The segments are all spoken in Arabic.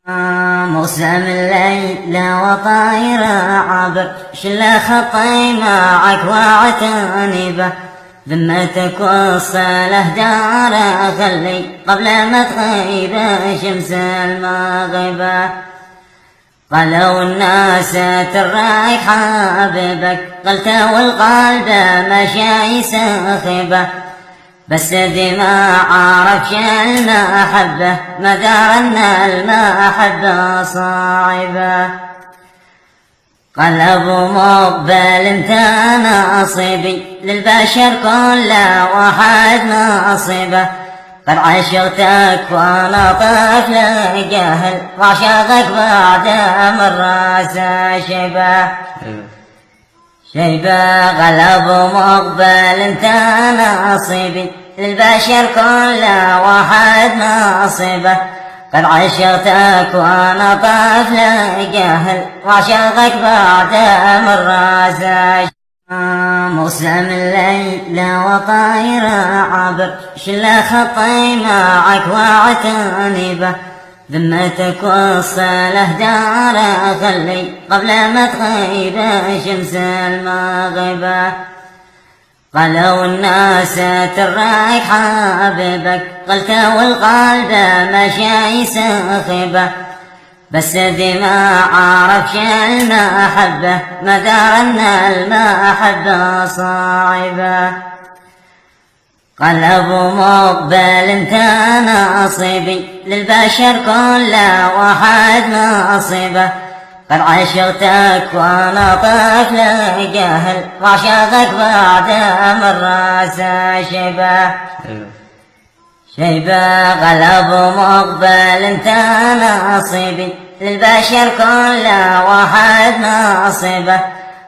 موسم الليل وطاير عابر شل خطي معك واعتني به ذمتك والصله داره خلي قبل ما تغيب شمس المغيبه. قالوا الناس تراك حبيبك قلت والقلب مشى يسخبه بس دي ما عرفش المحبة ما دار ان المحبة صعبة. قلب مقبل انت نصيبي للبشر كل واحد نصيبه قد عشقتك وانا طفل جاهل وعشقك بعد مرة شيبة شيبة. غلب مقبل انت نصيبي للبشر كل واحد نصيبه قد عشقتك وانا طفل جاهل وعشقك بعد مرة موسم الليل وطاير عابر شل خطي معك واعتني به ذمتك والصله داره خلي قبل ما تغيب شمس المغيبه. قالوا الناس تراك حبيبك قلت والقلب مشى يسخبه بس دي ما عرفش المحبة ما دار ان المحبة صعبة. قلب مقبل انت نصيبي للبشر كل واحد نصيبه قد عشقتك وانا طفل جاهل وعشقك بعد مرة شيبة شيبة. غلب مقبل انت نصيبي للبشر كل واحد نصيبه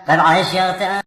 قد عشقتك